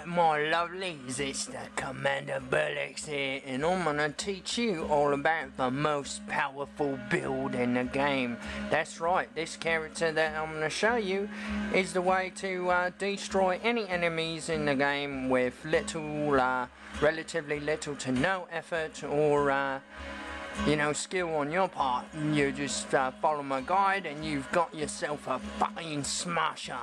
Alright, my lovelies, it's the Commander Burlex here, and I'm gonna teach you all about the most powerful build in the game. That's right, this character that I'm gonna show you is the way to destroy any enemies in the game with relatively little to no effort or skill on your part. You just follow my guide and you've got yourself a fucking smasher.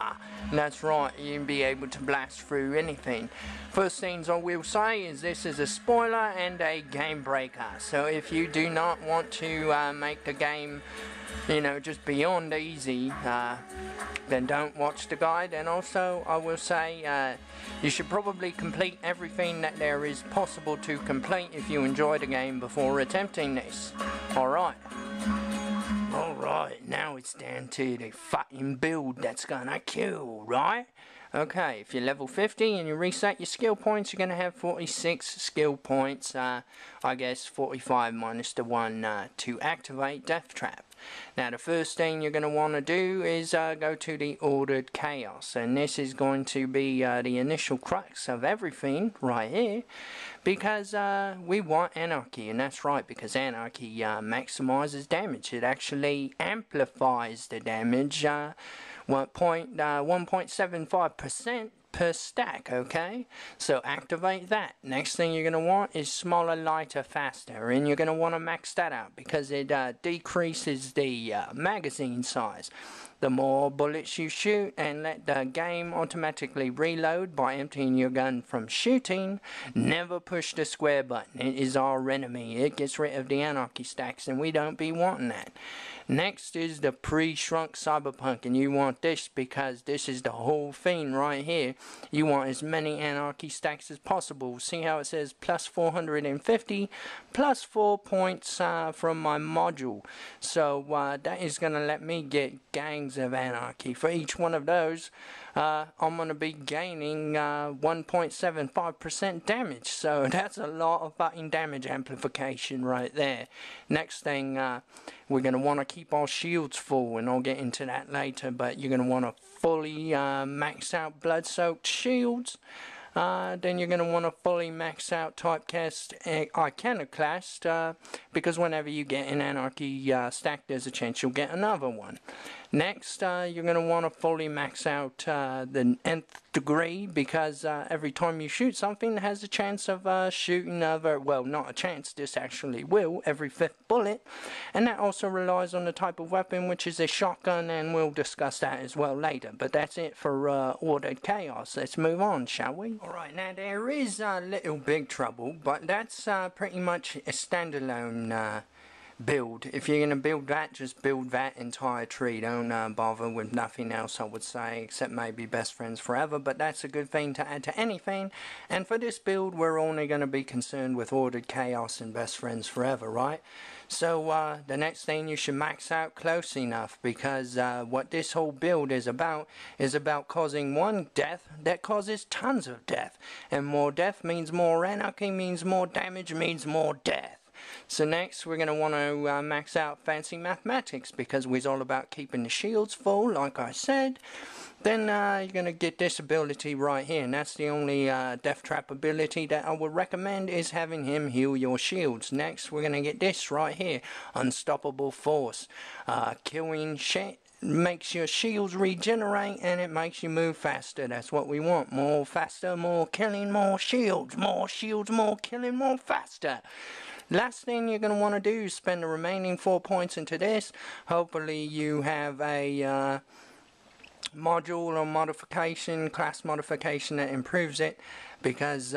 That's right, you'll be able to blast through anything. First things I will say is this is a spoiler and a game breaker. So if you do not want to make the game just beyond easy, then don't watch the guide. And also I will say you should probably complete everything that there is possible to complete if you enjoy the game before attempting this. Alright, now it's down to the fucking build that's gonna kill, right? Okay, if you're level 50 and you reset your skill points, you're going to have 46 skill points. I guess 45 minus the 1 to activate Death Trap. Now the first thing you're going to want to do is go to the Ordered Chaos. And this is going to be the initial crux of everything right here. Because we want anarchy, and that's right, because anarchy maximizes damage. It actually amplifies the damage 1.75% per stack, okay? So activate that. Next thing you're going to want is smaller, lighter, faster, and you're going to want to max that out because it decreases the magazine size. The more bullets you shoot and let the game automatically reload by emptying your gun from shooting, never push the square button. It is our enemy. It gets rid of the anarchy stacks and we don't be wanting that. Next is the pre-shrunk cyberpunk, and you want this because this is the whole thing right here. You want as many anarchy stacks as possible. See how it says plus 450 plus 4 points from my module. So that is going to let me get gangs of anarchy. For each one of those, I'm going to be gaining 1.75% damage. So that's a lot of fucking damage amplification right there. Next thing, we're going to want to keep our shields full, and I'll get into that later, but you're going to want to fully max out blood-soaked shields. Then you're going to want to fully max out typecast iconoclast, because whenever you get an anarchy stack, there's a chance you'll get another one. Next, you're going to want to fully max out the nth degree, because every time you shoot something, it has a chance of shooting well, not a chance, this actually will, every 5th bullet. And that also relies on the type of weapon, which is a shotgun, and we'll discuss that as well later. But that's it for Ordered Chaos. Let's move on, shall we? Alright, now there is Little Big Trouble, but that's pretty much a standalone build. If you're going to build that, just build that entire tree. Don't bother with nothing else, I would say, except maybe Best Friends Forever, but that's a good thing to add to anything. And for this build, we're only going to be concerned with Ordered Chaos and Best Friends Forever, right? So the next thing, you should max out close enough, because what this whole build is about causing one death that causes tons of death. And more death means more anarchy, means more damage, means more death. So next we're going to want to max out fancy mathematics, because we're all about keeping the shields full, like I said. Then you're going to get this ability right here, and that's the only Death Trap ability that I would recommend, is having him heal your shields. Next we're going to get this right here, Unstoppable Force. Killing shit makes your shields regenerate, and it makes you move faster. That's what we want. More faster, more killing, more shields, more killing, more faster. Last thing you're going to want to do is spend the remaining 4 points into this. Hopefully you have a module or modification, class modification that improves it, because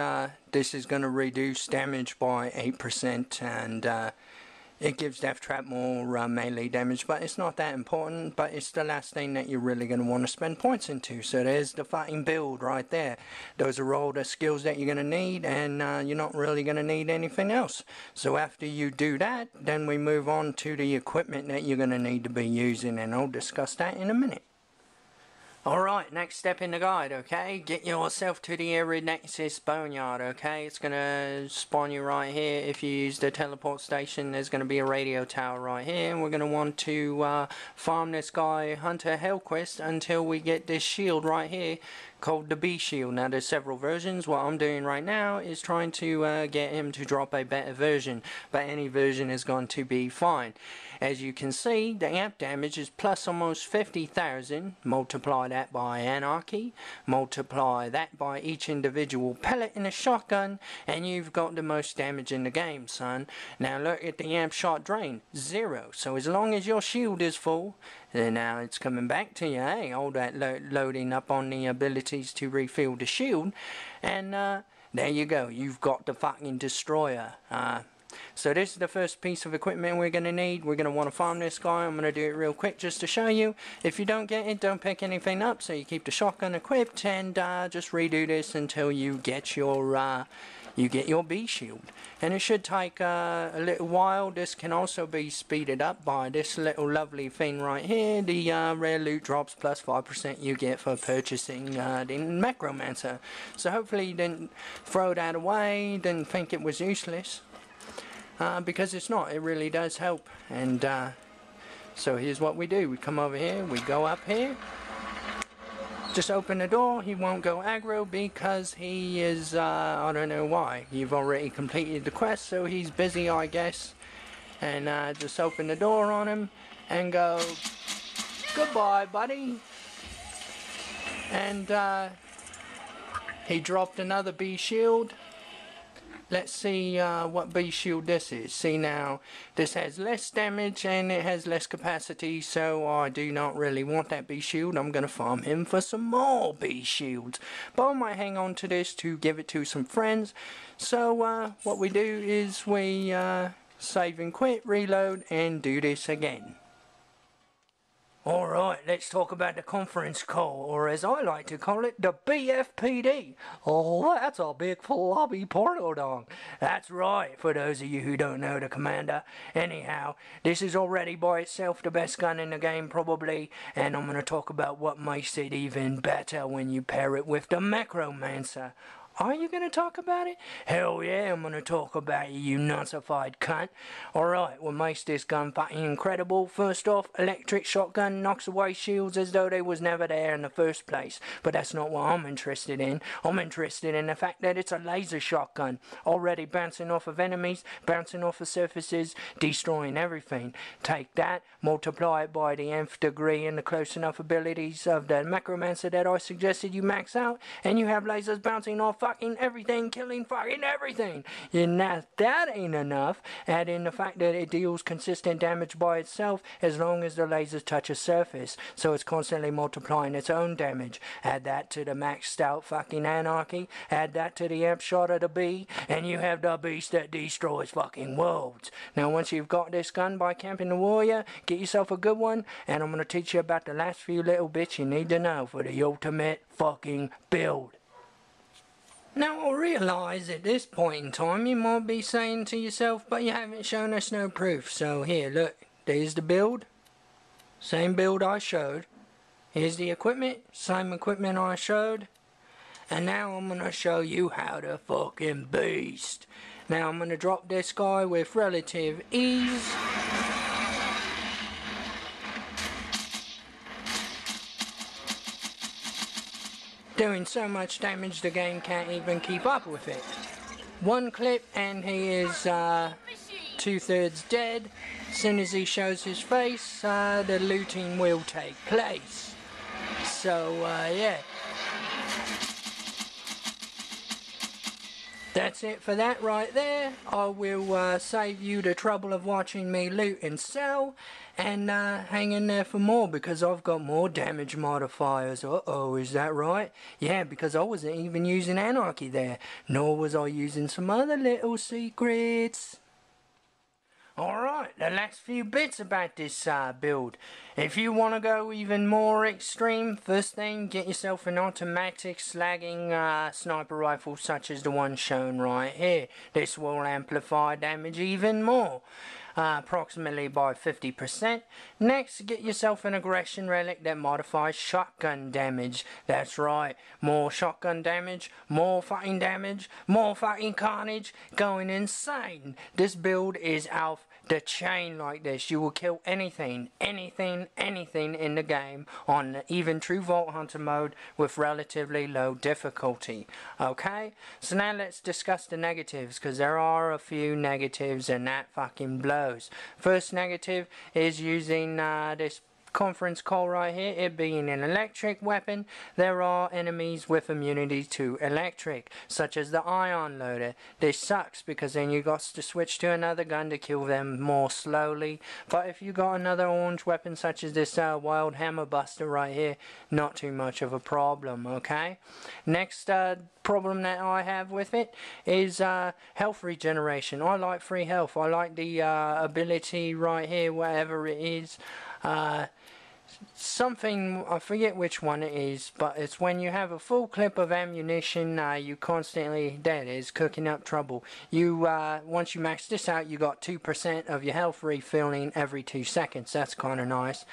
this is going to reduce damage by 8%, and it gives Death Trap more melee damage, but it's not that important. But it's the last thing that you're really going to want to spend points into. So there's the fighting build right there. Those are all the skills that you're going to need, and you're not really going to need anything else. So after you do that, then we move on to the equipment that you're going to need to be using, and I'll discuss that in a minute. Alright, next step in the guide, okay? Get yourself to the Nexus Boneyard, okay? It's gonna spawn you right here. If you use the teleport station, there's gonna be a radio tower right here, and we're gonna want to farm this guy, Hunter Hellquist, until we get this shield right here, called the B Shield. Now there's several versions. What I'm doing right now is trying to get him to drop a better version, but any version is going to be fine. As you can see, the amp damage is plus almost 50,000. Multiply that by anarchy, multiply that by each individual pellet in a shotgun, and you've got the most damage in the game, son. Now look at the amp shot drain, 0. So as long as your shield is full, then now it's coming back to you, hey, all that loading up on the abilities to refill the shield, and there you go, you've got the fucking destroyer. So this is the first piece of equipment we're going to need. We're going to want to farm this guy. I'm going to do it real quick just to show you. If you don't get it, don't pick anything up, so you keep the shotgun equipped, and just redo this until you get your B shield. And it should take a little while. This can also be speeded up by this little lovely thing right here, the rare loot drops plus 5% you get for purchasing the Necromancer. So hopefully you didn't throw that away, didn't think it was useless. Because it's not, it really does help. And so here's what we do. We come over here, we go up here, just open the door. He won't go aggro because he is, I don't know why. You've already completed the quest, so he's busy, I guess. And just open the door on him and go, goodbye, buddy. And he dropped another B shield. Let's see what B shield this is. See, now this has less damage and it has less capacity, so I do not really want that B shield. I'm going to farm him for some more B shields, but I might hang on to this to give it to some friends. So what we do is we save and quit, reload, and do this again. Alright, let's talk about the conference call, or as I like to call it, the BFPD. Oh, that's a big floppy porno dong. That's right, for those of you who don't know the commander. Anyhow, this is already by itself the best gun in the game probably, and I'm going to talk about what makes it even better when you pair it with the Necromancer. Are you going to talk about it? Hell yeah, I'm going to talk about it, you nutsified cunt. Alright, what makes this gun fucking incredible? First off, electric shotgun knocks away shields as though they was never there in the first place. But that's not what I'm interested in. I'm interested in the fact that it's a laser shotgun. Already bouncing off of enemies, bouncing off of surfaces, destroying everything. Take that, multiply it by the nth degree and the close enough abilities of the Necromancer that I suggested you max out, and you have lasers bouncing off fucking everything, killing fucking everything. And that ain't enough. Add in the fact that it deals consistent damage by itself as long as the lasers touch a surface, so it's constantly multiplying its own damage. Add that to the maxed out fucking anarchy, add that to the amp shot of the B, and you have the beast that destroys fucking worlds. Now once you've got this gun by camping the warrior, get yourself a good one, and I'm going to teach you about the last few little bits you need to know for the ultimate fucking build. Now I realise at this point in time you might be saying to yourself, but you haven't shown us no proof. So here, look, there's the build. Same build I showed. Here's the equipment, same equipment I showed. And now I'm going to show you how to fucking beast. Now I'm going to drop this guy with relative ease. Doing so much damage the game can't even keep up with it. One clip and he is 2/3 dead. As soon as he shows his face, the looting will take place. So yeah. That's it for that right there. I will save you the trouble of watching me loot and sell, and hang in there for more because I've got more damage modifiers. Uh-oh, is that right? Yeah, because I wasn't even using anarchy there, nor was I using some other little secrets. Alright, the last few bits about this build. If you want to go even more extreme, first thing, get yourself an automatic slagging sniper rifle such as the one shown right here. This will amplify damage even more, approximately by 50%. Next, get yourself an aggression relic that modifies shotgun damage. That's right, more shotgun damage, more fucking carnage, going insane. This build is off the chain like this. You will kill anything in the game on even true Vault Hunter mode with relatively low difficulty. Okay, so now let's discuss the negatives, because there are a few negatives and that fucking blows. First negative is using this conference call right here, it being an electric weapon. There are enemies with immunity to electric, such as the ion loader. This sucks because then you got to switch to another gun to kill them more slowly. But if you got another orange weapon such as this wild hammer buster right here, not too much of a problem. Okay, next problem that I have with it is health regeneration. I like free health. I like the ability right here, whatever it is, something, I forget which one it is, but it's when you have a full clip of ammunition, you constantly, that is cooking up trouble. You once you max this out, you got 2% of your health refilling every 2 seconds. That's kind of nice,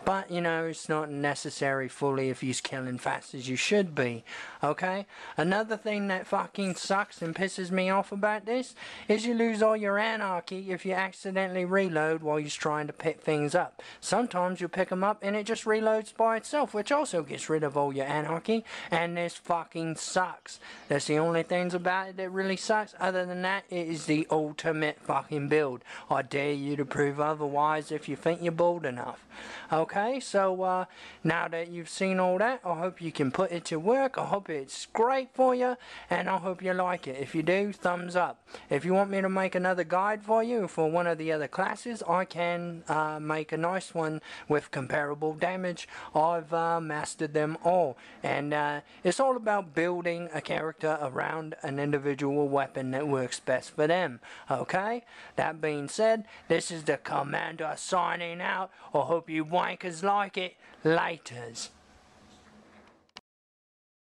but you know, it's not necessary fully if you're killing fast as you should be. Okay, another thing that fucking sucks and pisses me off about this is you lose all your anarchy if you accidentally reload while you're trying to pick things up. Sometimes you'll pick them up and it just reloads by itself, which also gets rid of all your anarchy, and this fucking sucks. That's the only things about it that really sucks. Other than that, it is the ultimate fucking build. I dare you to prove otherwise if you think you're bold enough. Okay, so now that you've seen all that, I hope you can put it to work. I hope it's great for you, and I hope you like it. If you do, thumbs up. If you want me to make another guide for you for one of the other classes, I can make a nice one with comparable damage. I've mastered them all, and it's all about building a character around an individual weapon that works best for them. Okay, that being said, this is the Commander signing out. I hope you wankers like it. Laters.